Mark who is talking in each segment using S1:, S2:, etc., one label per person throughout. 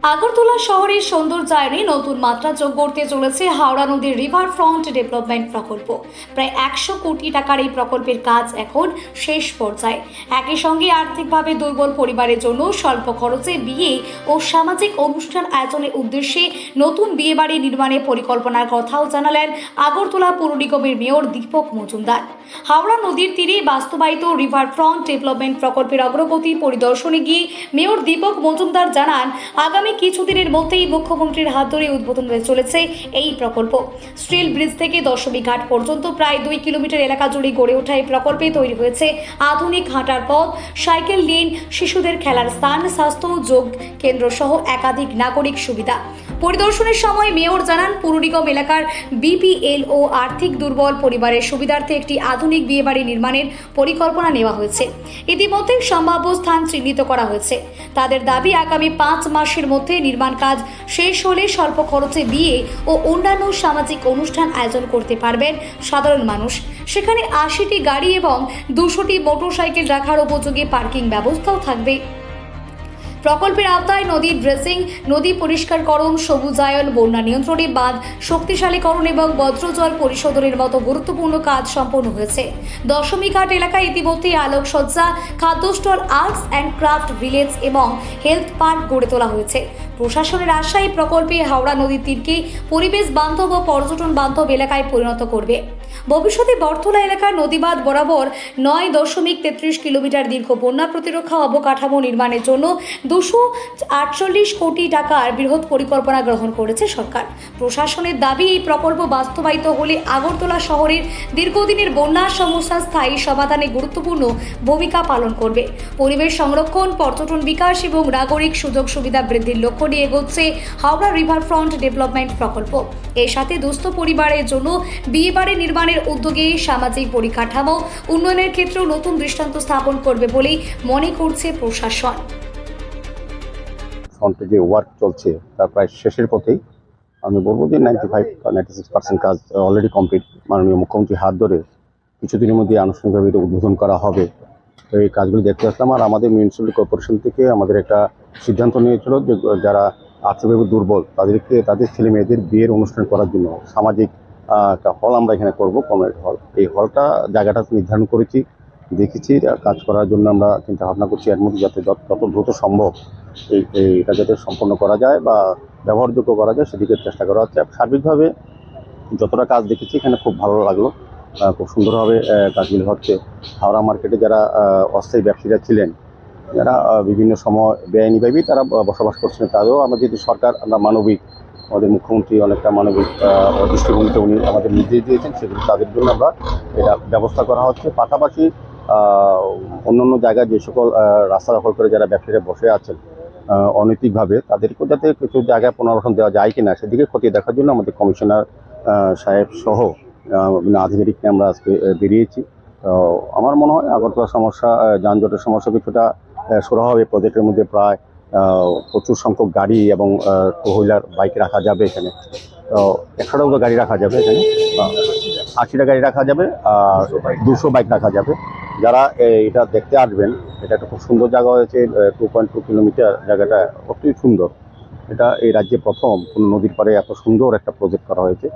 S1: আগরতলা শহরের সৌন্দর্যায়নে নতুন মাত্রা যোগ করতে চলেছে হাওড়া নদীর রিভার ফ্রন্ট ডেভেলপমেন্ট প্রকল্প। প্রায় 100 কোটি টাকার এই প্রকল্পের কাজ এখন শেষ পর্যায়ে। একই সঙ্গে আর্থিকভাবে দুর্বল পরিবারের জন্য স্বল্প খরচে বিয়ে ও সামাজিক অনুষ্ঠান আয়োজনের উদ্দেশ্যে নতুন বিয়েবাড়ি নির্মাণের পরিকল্পনার কথাও জানালেন আগরতলা পৌর নিগমের মেয়র দীপক মজুমদার। হাওড়া নদীর তীরে বাস্তবায়িত রিভার ফ্রন্ট ডেভেলপমেন্ট প্রকল্পের অগ্রগতি পরিদর্শনে গিয়ে মেয়র দীপক মজুমদার জানান, আগামী কিছুদিনের মধ্যেই মুখ্যমন্ত্রীর হাত ধরে উদ্বোধন হতে চলেছে এই প্রকল্প। স্টিল ব্রিজ থেকে দশমী ঘাট পর্যন্ত প্রায় 2 কিলোমিটার এলাকা জুড়ে গড়ে ওঠা এই প্রকল্পে তৈরি হয়েছে আধুনিক হাঁটার পথ, সাইকেল লেন, শিশুদের খেলার স্থান, স্বাস্থ্য যোগ কেন্দ্র সহ একাধিক নাগরিক সুবিধা। পরিদর্শনের সময় মেয়র জানান, পুর নিগম এলাকার বিপিএল ও আর্থিক দুর্বল পরিবারের সুবিধার্থে একটি আধুনিক বিয়েবাড়ি নির্মাণের পরিকল্পনা নেওয়া হয়েছে। ইতিমধ্যে সম্ভাব্য স্থান চিহ্নিত করা হয়েছে। তাদের দাবি, আগামী 5 মাসের মধ্যে নির্মাণ কাজ শেষ হলে স্বল্প খরচে বিয়ে ও অন্যান্য সামাজিক অনুষ্ঠান আয়োজন করতে পারবেন সাধারণ মানুষ। সেখানে 80টি গাড়ি এবং 200টি মোটরসাইকেল রাখার উপযোগী পার্কিং ব্যবস্থাও থাকবে। প্রকল্পের আওতায় নদীর ড্রেসিং, নদী পরিষ্কারকরণ, সবুজায়ন, বন্যা নিয়ন্ত্রণে বাঁধ শক্তিশালীকরণ এবং বজ্রজল পরিশোধনের মতো গুরুত্বপূর্ণ কাজ সম্পন্ন হয়েছে। দশমী ঘাট এলাকায় ইতিমধ্যে আলোকসজ্জা, খাদ্য stall, arts and craft village এবং হেলথ পার্ক গড়ে তোলা হয়েছে। প্রশাসনের আশা, এই প্রকল্পে হাওড়া নদীর তীরকে পরিবেশ বান্ধব ও পর্যটন বান্ধব এলাকায় পরিণত করবে। ভবিষ্যতে বরতলা এলাকার নদীবাঁধ বরাবর 9.33 কিলোমিটার দীর্ঘ বন্যা প্রতিরক্ষা অবকাঠামো নির্মাণের জন্য 248 কোটি টাকার বৃহৎ পরিকল্পনা গ্রহণ করেছে সরকার। প্রশাসনের দাবি, এই প্রকল্প বাস্তবায়িত হলে আগরতলা শহরের দীর্ঘদিনের বন্যা সমস্যা স্থায়ী সমাধানে গুরুত্বপূর্ণ ভূমিকা পালন করবে। পরিবেশ সংরক্ষণ, পর্যটন বিকাশ এবং নাগরিক সুযোগ সুবিধা বৃদ্ধির লক্ষ্য নিয়ে এগোচ্ছে হাওড়া রিভার ফ্রন্ট ডেভেলপমেন্ট প্রকল্প। এর সাথে দুস্থ পরিবারের জন্য বিয়েবাড়ি নির্মাণের উদ্যোগে সামাজিক পরিকাঠামো উন্নয়নের ক্ষেত্রেও নতুন দৃষ্টান্ত স্থাপন করবে বলেই মনে করছে প্রশাসন।
S2: ফ্রন্টে যে ওয়ার্ক চলছে তার প্রায় শেষের পথেই। আমি বলবো যে 95-96% কাজ অলরেডি কমপ্লিট। মাননীয় মুখ্যমন্ত্রীর হাত ধরে কিছুদিনের মধ্যে আনুষ্ঠানিকভাবে এটা উদ্বোধন করা হবে। তো এই কাজগুলো দেখতে আসলাম। আর আমাদের মিউনিসিপ্যালিটি কর্পোরেশন থেকে আমাদের একটা সিদ্ধান্ত নিয়েছিল যে যারা আর্থিকভাবে দুর্বল তাদের ছেলে মেয়েদের বিয়ের অনুষ্ঠান করার জন্য সামাজিক একটা হল আমরা এখানে করব, কমিউনিটি হল। এই হলটা জায়গাটা নির্ধারণ করেছি, দেখেছি। কাজ করার জন্য আমরা চিন্তা ভাবনা করছি এর মধ্যে যাতে যত দ্রুত সম্ভব এটা যাতে সম্পন্ন করা যায় বা ব্যবহারযোগ্য করা যায় সেদিকে চেষ্টা করা হচ্ছে। সার্বিকভাবে যতটা কাজ দেখেছি এখানে খুব ভালো লাগলো, খুব সুন্দরভাবে কাজগুলি হচ্ছে। হাওড়া মার্কেটে যারা অস্থায়ী ব্যবসায়ীরা ছিলেন, যারা বিভিন্ন সময় বেআইনিভাবেই তারা বসবাস করছিলেন, তাদেরও আমাদের যে সরকার, আমরা মানবিক, আমাদের মুখ্যমন্ত্রী অনেকটা মানবিক দৃষ্টিভঙ্গিতে উনি আমাদের নির্দেশ দিয়েছেন, সেগুলো তাদের জন্য আমরা এটা ব্যবস্থা করা হচ্ছে। পাশাপাশি অন্যান্য জায়গায় যে সকল রাস্তা দখল করে যারা ব্যবসায়ীরা বসে আছেন অনৈতিকভাবে, তাদেরকেও যাতে কিছু জায়গায় পুনর্বাসন দেওয়া যায় কিনা সেদিকে খতিয়ে দেখার জন্য আমাদের কমিশনার সাহেব সহ আধিকারিক নিয়ে আমরা আজকে বেরিয়েছি। তো আমার মনে হয় আগরতলা সমস্যা, যানজটের সমস্যা কিছুটা শুরু হবে। প্রজেক্টের মধ্যে প্রায় প্রচুর সংখ্যক গাড়ি এবং টু হুইলার বাইক রাখা যাবে এখানে। তো 100টা গাড়ি রাখা যাবে এখানে, 80টা গাড়ি রাখা যাবে আর 200 বাইক রাখা যাবে। যারা এটা দেখতে আসবেন, এটা একটা খুব সুন্দর জায়গা হয়েছে। 2.2 কিলোমিটার জায়গাটা অত্যন্ত সুন্দর। এটা এই রাজ্যে প্রথম কোনো নদীর পাড়ে এত সুন্দর একটা প্রজেক্ট করা হয়েছে।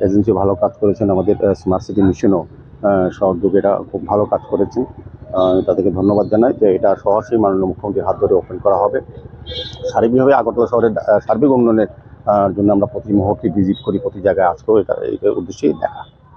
S2: এজেন্সি ভালো কাজ করেছেন, আমাদের স্মার্ট সিটি মিশনও সহযোগে এটা খুব ভালো কাজ করেছেন। তাদেরকে ধন্যবাদ জানাই যে এটা সহসেই মাননীয় মুখ্যমন্ত্রীর হাত ধরে ওপেন করা হবে। সার্বিকভাবে আগরতলা শহরের সার্বিক উন্নয়নের জন্য আমরা প্রতি মুহূর্তে ভিজিট করি, প্রতি জায়গায় আসবো, এটা উদ্দেশ্যেই দেখা।